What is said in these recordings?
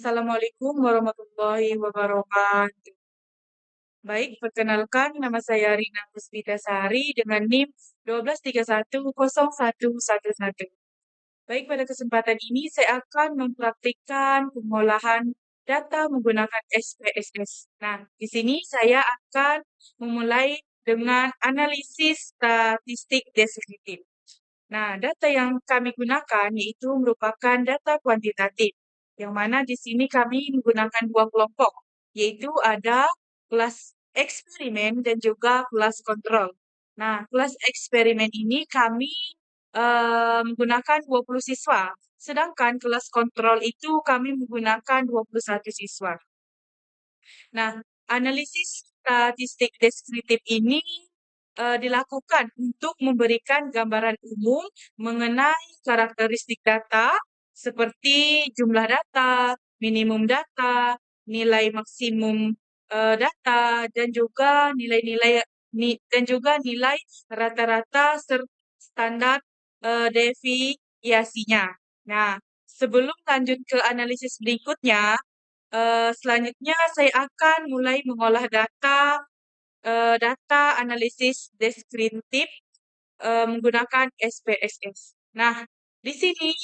Assalamualaikum warahmatullahi wabarakatuh. Baik, perkenalkan nama saya Rina Puspitasari dengan NIM 123101111. Baik, pada kesempatan ini saya akan mempraktikkan pengolahan data menggunakan SPSS. Nah, di sini saya akan memulai dengan analisis statistik deskriptif. Nah, data yang kami gunakan yaitu merupakan data kuantitatif, yang mana di sini kami menggunakan dua kelompok, yaitu ada kelas eksperimen dan juga kelas kontrol. Nah, kelas eksperimen ini kami menggunakan 20 siswa, sedangkan kelas kontrol itu kami menggunakan 21 siswa. Nah, analisis statistik deskriptif ini dilakukan untuk memberikan gambaran umum mengenai karakteristik data seperti jumlah data, minimum data, nilai maksimum data, dan juga nilai rata-rata serta standar deviasinya. Nah, sebelum lanjut ke analisis berikutnya, selanjutnya saya akan mulai mengolah data analisis deskriptif menggunakan SPSS. Nah, di sini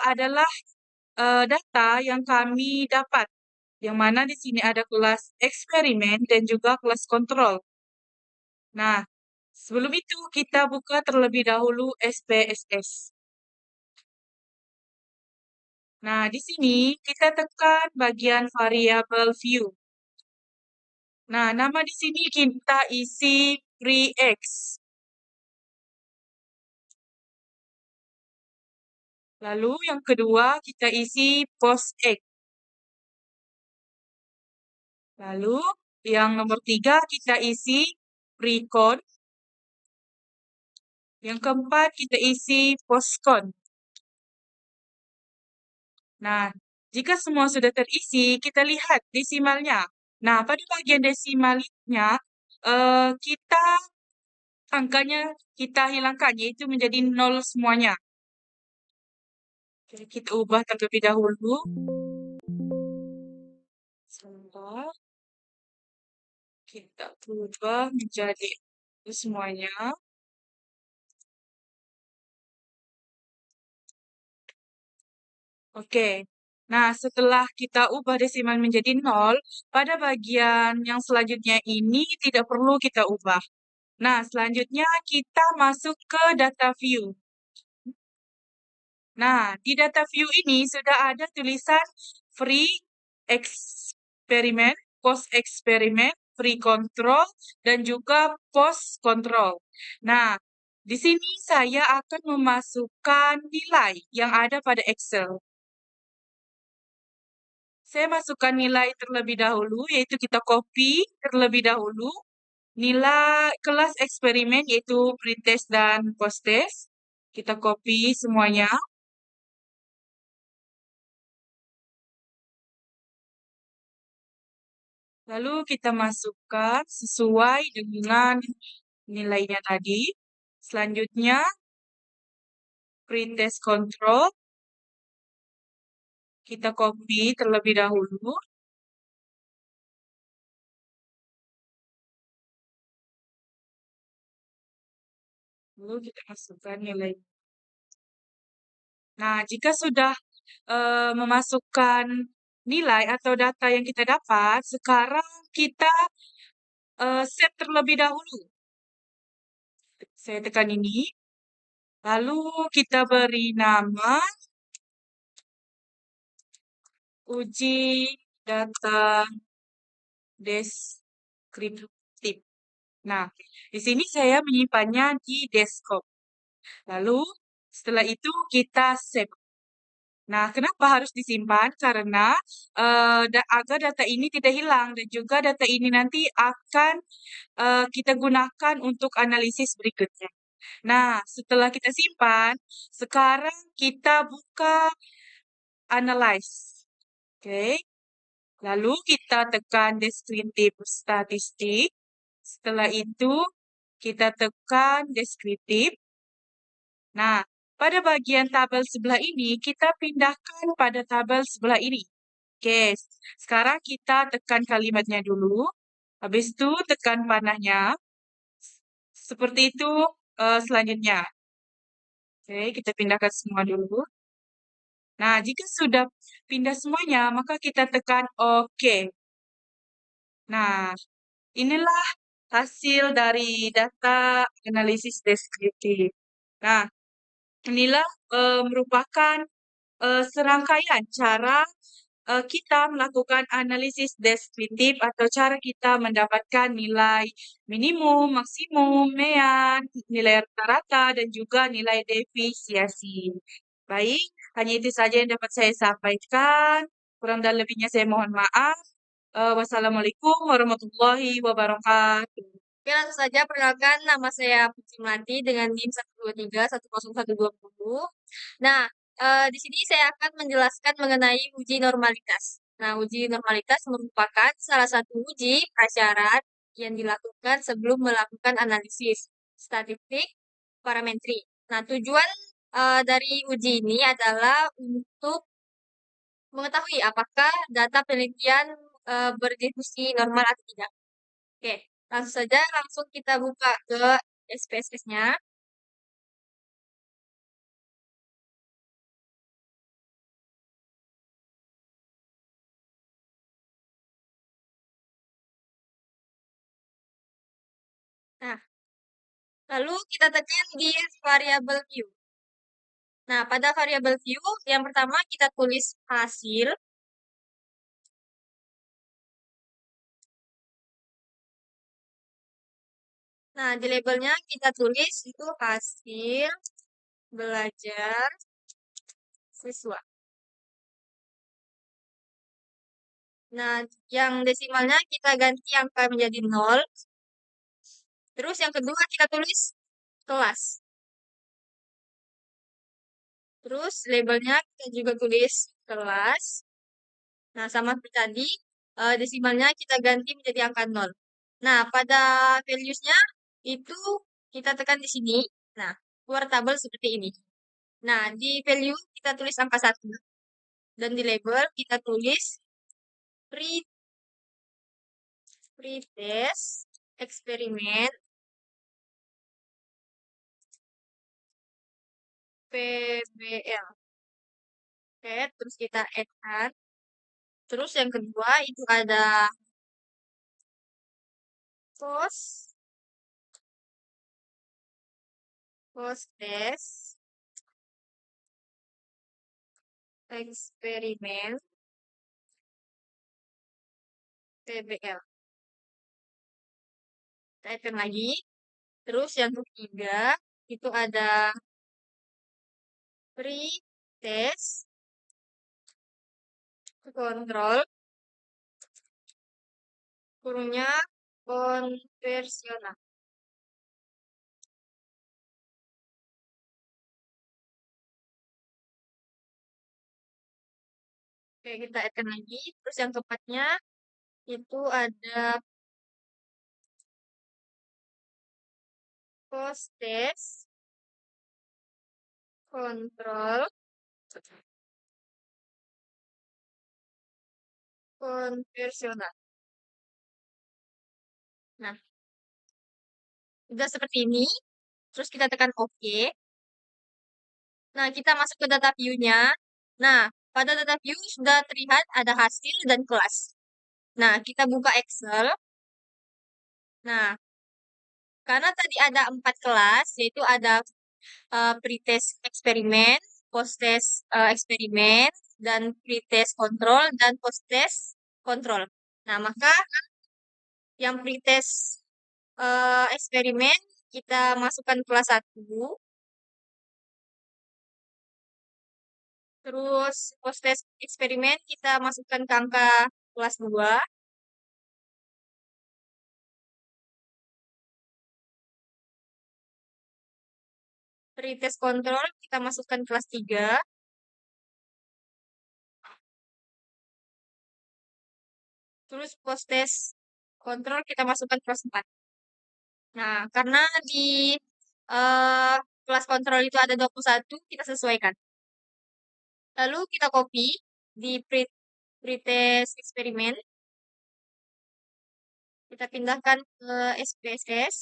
adalah data yang kami dapat, yang mana di sini ada kelas eksperimen dan juga kelas kontrol. Nah, sebelum itu kita buka terlebih dahulu SPSS. Nah, di sini kita tekan bagian variabel view. Nah, nama di sini kita isi pre-X. Lalu yang kedua kita isi post-X. Lalu yang nomor 3 kita isi pre-con. Yang keempat kita isi post-con. Nah, jika semua sudah terisi, kita lihat desimalnya. Nah, pada bagian desimalnya, kita angkanya kita hilangkan, yaitu menjadi 0 semuanya. Oke, kita ubah terlebih dahulu. Sebentar. Kita ubah menjadi semuanya. Oke. Nah, setelah kita ubah desimal menjadi 0, pada bagian yang selanjutnya ini tidak perlu kita ubah. Nah, selanjutnya kita masuk ke data view. Nah, di data view ini sudah ada tulisan free eksperimen, post eksperimen, free control, dan juga post control. Nah, di sini saya akan memasukkan nilai yang ada pada Excel. Saya masukkan nilai terlebih dahulu, yaitu kita copy terlebih dahulu. Nilai kelas eksperimen, yaitu pretest dan posttest. Kita copy semuanya. Lalu kita masukkan sesuai dengan nilainya tadi. Selanjutnya, pretest control. Kita copy terlebih dahulu. Lalu kita masukkan nilai. Nah, jika sudah memasukkan nilai atau data yang kita dapat, sekarang kita set terlebih dahulu. Saya tekan ini. Lalu kita beri nama uji data deskriptif. Nah, di sini saya menyimpannya di desktop. Lalu setelah itu kita save. Nah, kenapa harus disimpan? Karena agar data ini tidak hilang dan juga data ini nanti akan kita gunakan untuk analisis berikutnya. Nah, setelah kita simpan, sekarang kita buka analyze. Oke. Lalu kita tekan deskriptif statistik. Setelah itu kita tekan deskriptif. Nah, pada bagian tabel sebelah ini kita pindahkan pada tabel sebelah ini. Oke, sekarang kita tekan kalimatnya dulu. Habis itu tekan panahnya. Seperti itu selanjutnya. Oke, kita pindahkan semua dulu. Nah, jika sudah pindah semuanya, maka kita tekan OK. Nah, inilah hasil dari data analisis deskriptif. Nah, inilah merupakan serangkaian cara kita melakukan analisis deskriptif atau cara kita mendapatkan nilai minimum, maksimum, mean, nilai rata-rata, dan juga nilai defisiasi. Baik, hanya itu saja yang dapat saya sampaikan. Kurang dan lebihnya saya mohon maaf. Wassalamualaikum warahmatullahi wabarakatuh. Oke, langsung saja perkenalkan nama saya Putri Melati dengan NIM 123 10120. Nah, di sini saya akan menjelaskan mengenai uji normalitas. Nah, uji normalitas merupakan salah satu uji prasyarat yang dilakukan sebelum melakukan analisis statistik parametri. Nah, tujuan dari uji ini adalah untuk mengetahui apakah data penelitian berdiskusi normal atau tidak. Oke, langsung saja kita buka ke SPSS-nya. Nah, lalu kita tekan di variabel view. Nah, pada variabel view, yang pertama kita tulis hasil. Nah, di labelnya kita tulis itu hasil belajar siswa. Nah, yang desimalnya kita ganti angka menjadi 0. Terus yang kedua kita tulis kelas. Terus labelnya kita juga tulis kelas. Nah, sama seperti tadi, desimalnya kita ganti menjadi angka 0. Nah, pada values-nya itu kita tekan di sini. Nah, keluar tabel seperti ini. Nah, di value kita tulis angka 1. Dan di label kita tulis pretest eksperimen PBL. Oke, terus kita add. Terus yang kedua itu ada post test eksperimen PBL. Kita add lagi. Terus yang ketiga itu ada pretest kontrol kurungnya konversional. Oke, kita add lagi. Terus yang keempatnya itu ada post test kontrol konversional. Nah, udah seperti ini. Terus kita tekan OK. Nah, kita masuk ke data view-nya. Nah, pada data view sudah terlihat ada hasil dan kelas. Nah, kita buka Excel. Nah, karena tadi ada 4 kelas, yaitu ada pretest eksperimen, post-test eksperimen, dan pretest kontrol, dan post-test kontrol. Nah, maka yang pretest eksperimen kita masukkan kelas 1. Terus post-test eksperimen kita masukkan ke angka kelas 2. Pretest kontrol kita masukkan kelas 3. Terus post-test kontrol kita masukkan kelas 4. Nah, karena di kelas kontrol itu ada 21, kita sesuaikan. Lalu kita copy di pretest eksperimen. Kita pindahkan ke SPSS.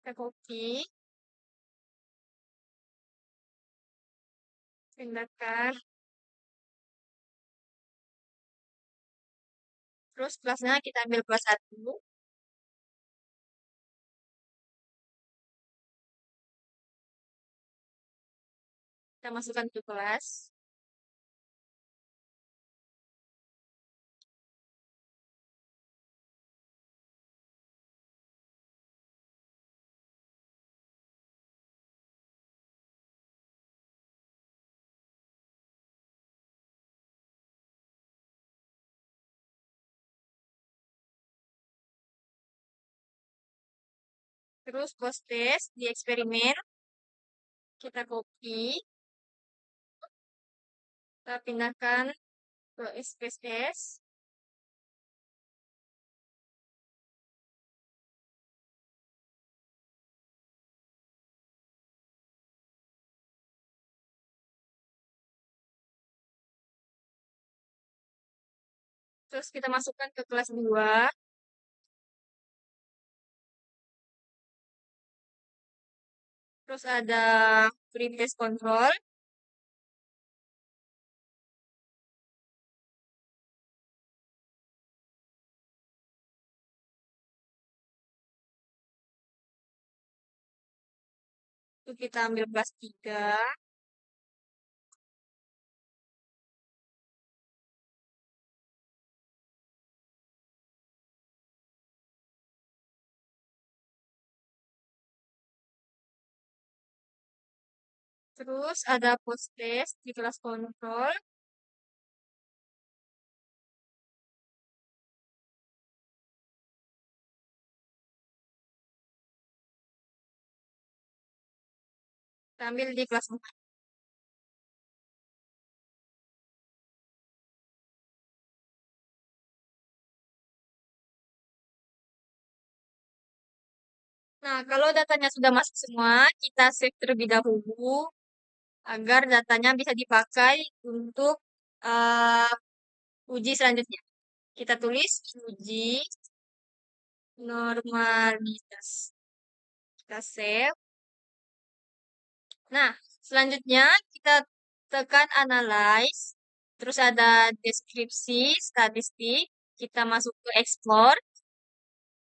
Kita copy. Pindahkan. Terus kelasnya kita ambil kelas 1. Kita masukkan ke kelas. Terus post test di eksperimen. Kita copy. Kita pindahkan ke SPSS. Terus kita masukkan ke kelas 2. Terus ada pretest control. Itu kita ambil kelas 3. Terus ada post test di kelas kontrol. Kita ambil di kelas 4. Nah, kalau datanya sudah masuk semua, kita save terlebih dahulu agar datanya bisa dipakai untuk uh, uji selanjutnya. Kita tulis uji normalitas. Kita save. Nah, selanjutnya kita tekan analyze. Terus ada deskripsi, statistik. Kita masuk ke explore.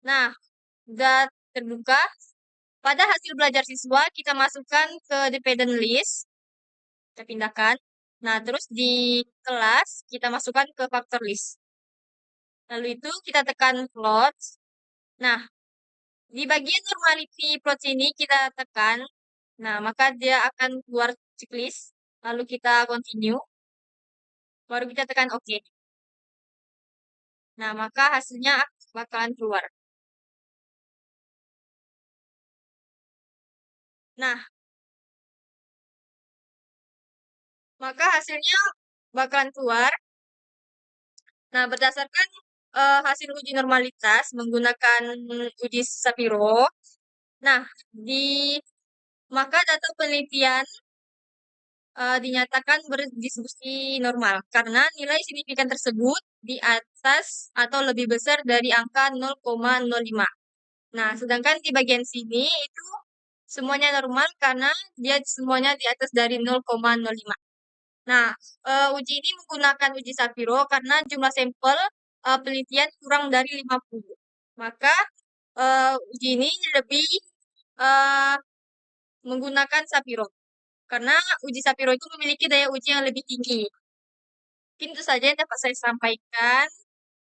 Nah, sudah terbuka. Pada hasil belajar siswa, kita masukkan ke dependent list. Kita pindahkan. Nah, terus di kelas, kita masukkan ke factor list. Lalu itu kita tekan plot. Nah, di bagian normality plot ini kita tekan. Nah, maka dia akan keluar checklist. Lalu kita continue. Baru kita tekan OK. Nah, maka hasilnya bakalan keluar. Nah, maka hasilnya bakalan keluar. Nah, berdasarkan hasil uji normalitas menggunakan uji Shapiro. Nah, maka data penelitian dinyatakan berdistribusi normal karena nilai signifikan tersebut di atas atau lebih besar dari angka 0,05. Nah, sedangkan di bagian sini itu semuanya normal karena dia semuanya di atas dari 0,05. Nah, uji ini menggunakan uji Shapiro karena jumlah sampel penelitian kurang dari 50. Maka uji ini lebih menggunakan Shapiro. Karena uji Shapiro itu memiliki daya uji yang lebih tinggi. Mungkin itu saja yang dapat saya sampaikan.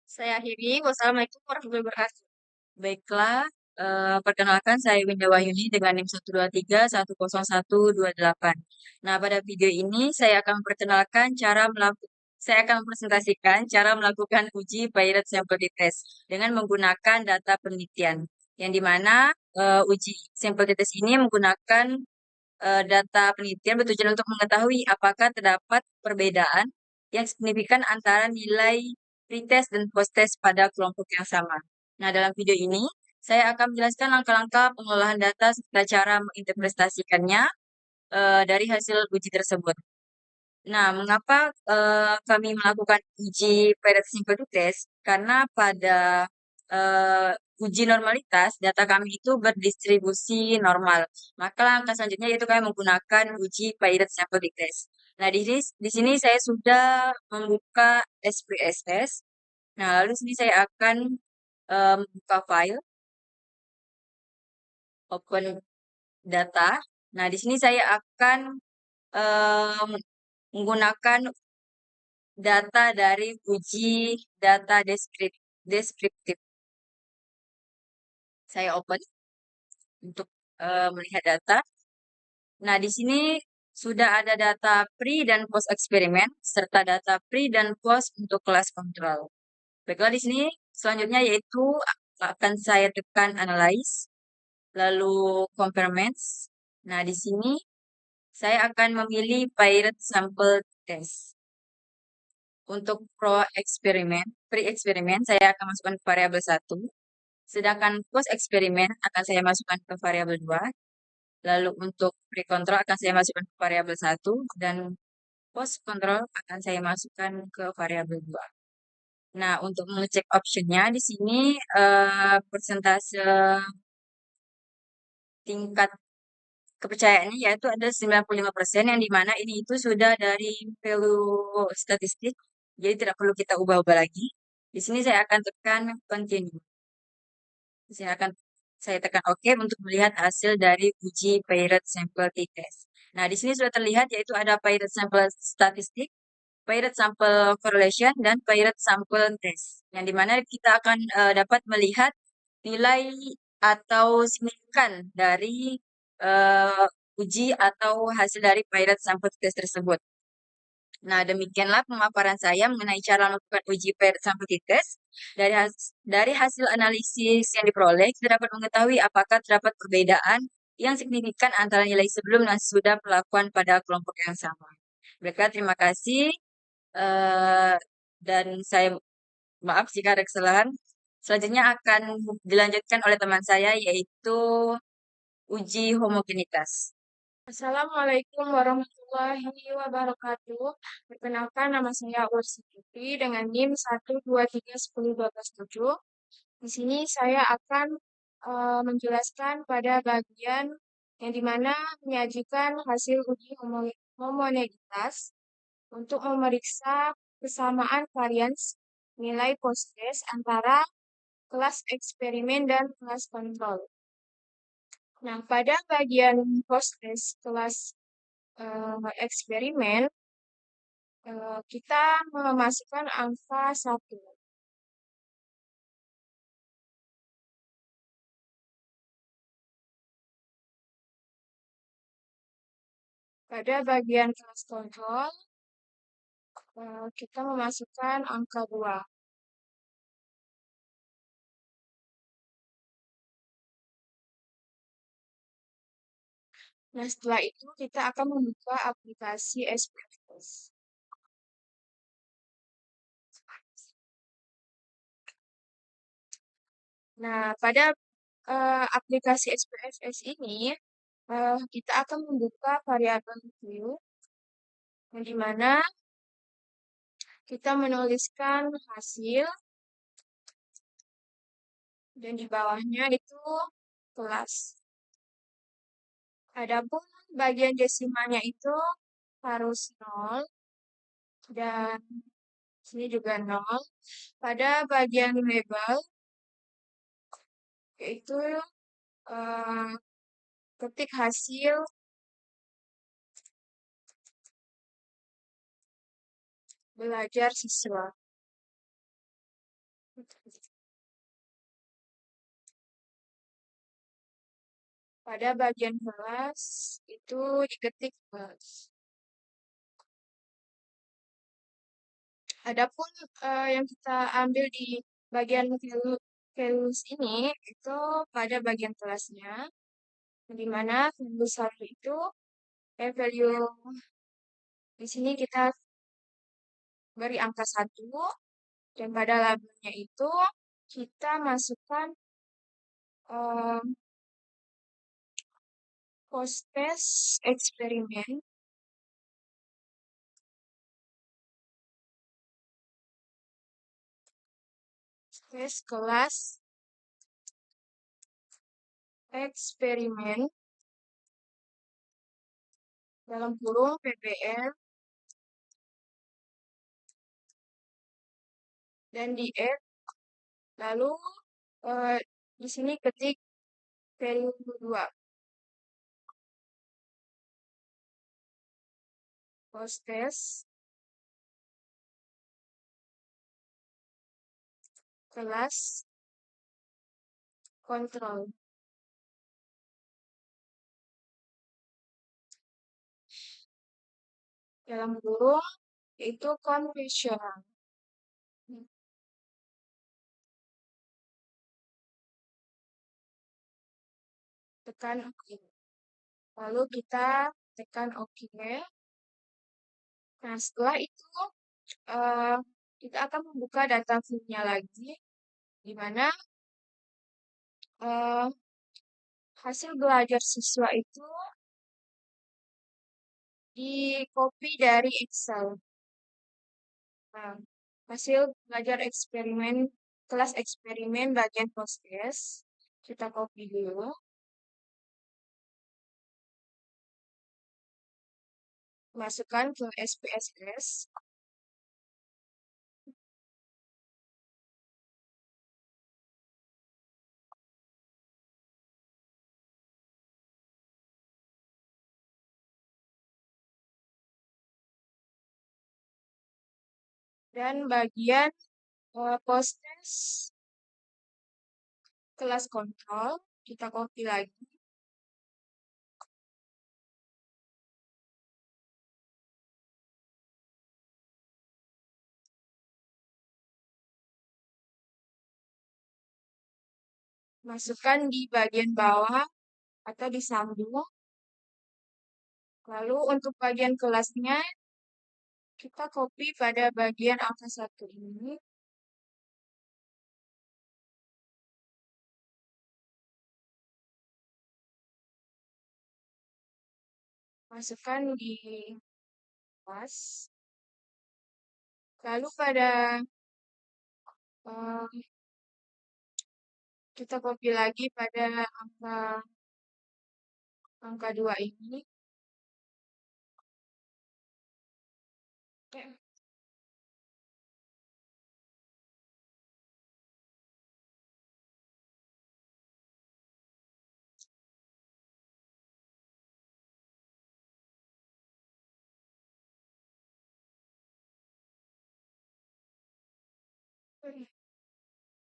Saya akhiri. Wassalamualaikum warahmatullahi wabarakatuh. Baiklah, perkenalkan saya Winda Wahyuni dengan NIM 123101228. Nah, pada video ini saya akan mempresentasikan cara melakukan uji Bayes Sample Test dengan menggunakan data penelitian. Yang dimana uji sampel test ini menggunakan data penelitian bertujuan untuk mengetahui apakah terdapat perbedaan yang signifikan antara nilai pretest dan post-test pada kelompok yang sama. Nah, dalam video ini, saya akan menjelaskan langkah-langkah pengolahan data serta cara menginterpretasikannya dari hasil uji tersebut. Nah, mengapa kami melakukan uji Pareto Simplicity Test? Karena pada uji normalitas data kami itu berdistribusi normal. Maka langkah selanjutnya yaitu kami menggunakan uji Pareto Simplicity Test. Nah, di sini saya sudah membuka SPSS. Nah, lalu sini saya akan membuka file, open data. Nah, di sini saya akan em, menggunakan data dari uji data deskriptif. Saya open untuk melihat data. Nah, di sini sudah ada data pre dan post eksperimen serta data pre dan post untuk kelas kontrol. Baiklah, di sini selanjutnya yaitu akan saya tekan analyze, lalu compare match. Nah, di sini saya akan memilih Pirate Sample Test. Untuk pre-eksperimen saya akan masukkan ke variabel 1. Sedangkan post eksperimen akan saya masukkan ke variabel 2. Lalu untuk pre-control akan saya masukkan ke variabel 1. Dan post control akan saya masukkan ke variabel 2. Nah, untuk mengecek optionnya di sini persentase tingkat kepercayaannya yaitu ada 95% yang dimana ini itu sudah dari value statistik, jadi tidak perlu kita ubah-ubah lagi. Di sini saya akan tekan continue. Saya tekan OK untuk melihat hasil dari uji Pirate Sample T-Test. Nah, di sini sudah terlihat yaitu ada Pirate Sample Statistik, Pirate Sample Correlation, dan Pirate Sample Test. Yang dimana kita akan dapat melihat nilai atau signifikan dari uji atau hasil dari Pirate Sample Test tersebut. Nah, demikianlah pemaparan saya mengenai cara melakukan uji Pirate Sample Test. Dari hasil analisis yang diperoleh, kita dapat mengetahui apakah terdapat perbedaan yang signifikan antara nilai sebelum dan sudah pelakuan pada kelompok yang sama. Baiklah, terima kasih. Dan saya maaf jika ada kesalahan. Selanjutnya akan dilanjutkan oleh teman saya, yaitu uji homogenitas. Assalamualaikum warahmatullahi wabarakatuh. Perkenalkan, nama saya Ursi Putri dengan NIM 1231012. Di sini saya akan menjelaskan pada bagian yang dimana menyajikan hasil uji homogenitas untuk memeriksa kesamaan varians nilai post-test antara kelas eksperimen dan kelas kontrol. Nah, pada bagian post-test kelas eksperimen, kita memasukkan angka 1. Pada bagian kelas kontrol, kita memasukkan angka 2. Nah, setelah itu kita akan membuka aplikasi SPSS. Nah, pada aplikasi SPSS ini, kita akan membuka variabel view, yang dimana kita menuliskan hasil, dan di bawahnya itu kelas. Adapun bagian desimalnya itu harus 0, dan sini juga 0. Pada bagian label, yaitu ketik hasil belajar siswa. Pada bagian kelas, itu diketik kelas. Adapun yang kita ambil di bagian values ini, itu pada bagian kelasnya, di mana value 1 itu, value di sini kita beri angka 1, dan pada labelnya itu kita masukkan post-test eksperimen tes kelas eksperimen dalam kurung PPL dan di add, lalu di sini ketik periode 2 post-test kelas kontrol dalam kurung yaitu konvensional. Tekan OK. Lalu kita tekan OK. Nah, setelah itu kita akan membuka data view-nya lagi, di mana hasil belajar siswa itu di copy dari Excel. Nah, hasil belajar eksperimen, kelas eksperimen bagian post-test, kita copy dulu. Masukkan ke SPSS. Dan bagian post-test kelas kontrol, kita copy lagi. Masukkan di bagian bawah atau disambung. Lalu untuk bagian kelasnya, kita copy pada bagian angka 1 ini. Masukkan di kelas. Lalu pada kita copy lagi pada angka 2 ini.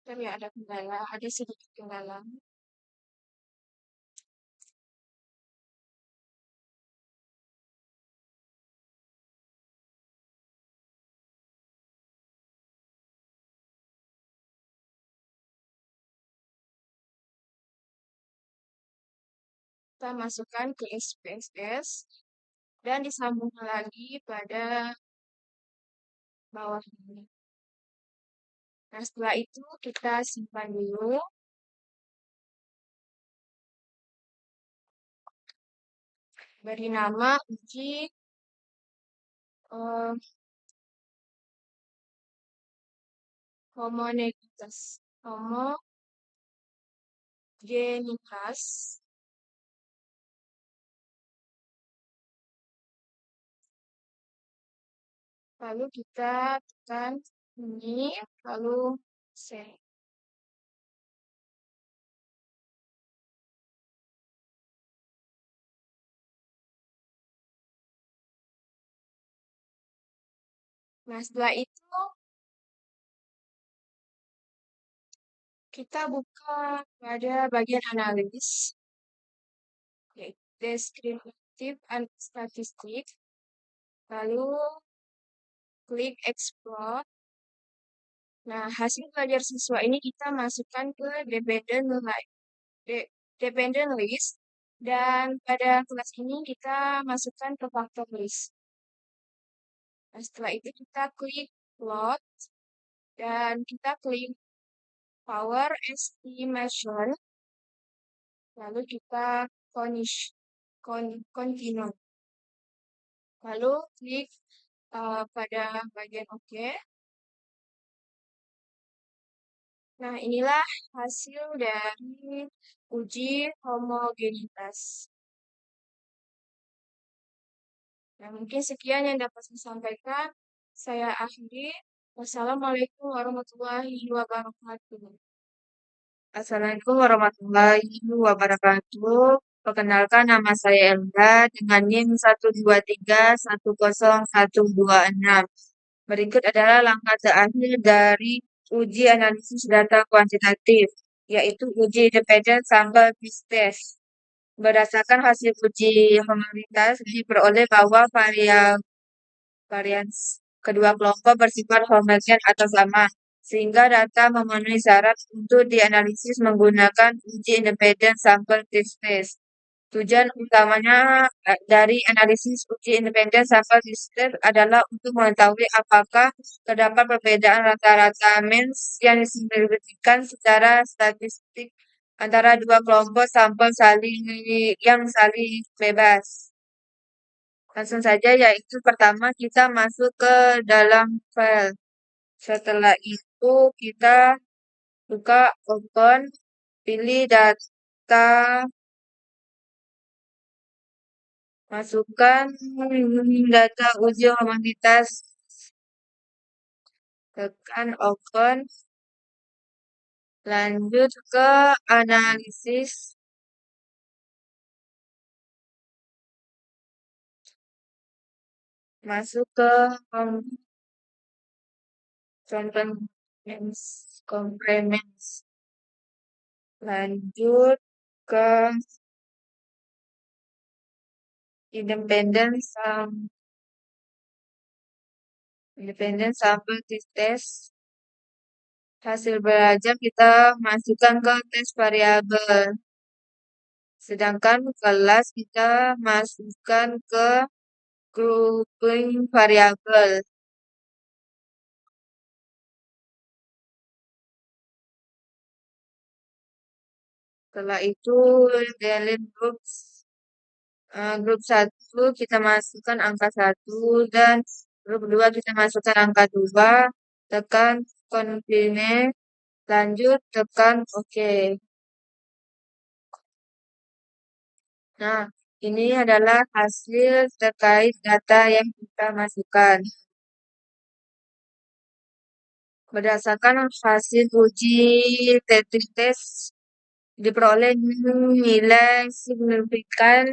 Tapi ada kendala, ada sedikit kendala. Kita masukkan ke SPSS dan disambung lagi pada bawah ini. Nah, setelah itu kita simpan dulu. Beri nama uji homogenitas. Lalu kita tekan ini, lalu save. Nah, setelah itu kita buka pada bagian analis, yaitu descriptive and statistic. Lalu klik explore. Nah, hasil belajar siswa ini kita masukkan ke dependent list. Dan pada kelas ini kita masukkan ke factor list. Nah, setelah itu kita klik plot dan kita klik power estimation. Lalu kita continue. Lalu klik pada bagian oke. Nah, inilah hasil dari uji homogenitas. Nah, mungkin sekian yang dapat saya sampaikan. Saya akhiri. Wassalamualaikum warahmatullahi wabarakatuh. Assalamualaikum warahmatullahi wabarakatuh. Perkenalkan, nama saya Elda dengan NIM 123101126. Berikut adalah langkah terakhir dari uji analisis data kuantitatif, yaitu uji independen sample test. Berdasarkan hasil uji homogenitas, diperoleh bahwa varians kedua kelompok bersifat homogen atau sama, sehingga data memenuhi syarat untuk dianalisis menggunakan uji independen sample test. Tujuan utamanya dari analisis uji independen sample test adalah untuk mengetahui apakah terdapat perbedaan rata-rata means yang signifikan secara statistik antara dua kelompok sampel yang saling bebas. Langsung saja, yaitu pertama kita masuk ke dalam file. Setelah itu kita buka open, pilih data, masukkan data uji homogenitas, tekan open, lanjut ke analisis. Masuk ke complements. Lanjut ke independent sample test. Hasil belajar kita masukkan ke tes variabel. Sedangkan kelas kita masukkan ke grouping variabel. Setelah itu delete grup 1 kita masukkan angka 1 dan grup 2 kita masukkan angka 2. Tekan continue, lanjut tekan OK. Nah, ini adalah hasil terkait data yang kita masukkan. Berdasarkan hasil uji Tetris test, diperoleh nilai signifikan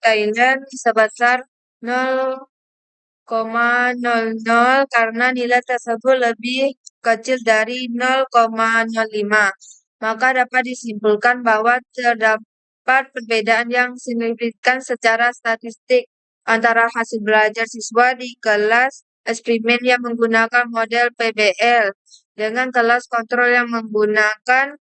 Thailand sebesar 0,00 karena nilai tersebut lebih kecil dari 0,05. Maka dapat disimpulkan bahwa terdapat perbedaan yang signifikan secara statistik antara hasil belajar siswa di kelas eksperimen yang menggunakan model PBL dengan kelas kontrol yang menggunakan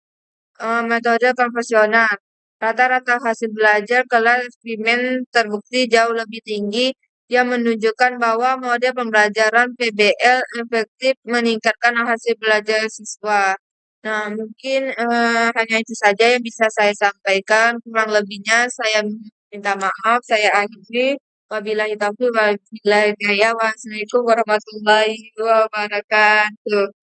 metode konvensional. Rata-rata hasil belajar kelas eksperimen terbukti jauh lebih tinggi yang menunjukkan bahwa model pembelajaran PBL efektif meningkatkan hasil belajar siswa. Nah, mungkin hanya itu saja yang bisa saya sampaikan. Kurang lebihnya saya minta maaf. Saya akhiri. Wabillahi taufiq wal hidayah. Wassalamualaikum warahmatullahi wabarakatuh.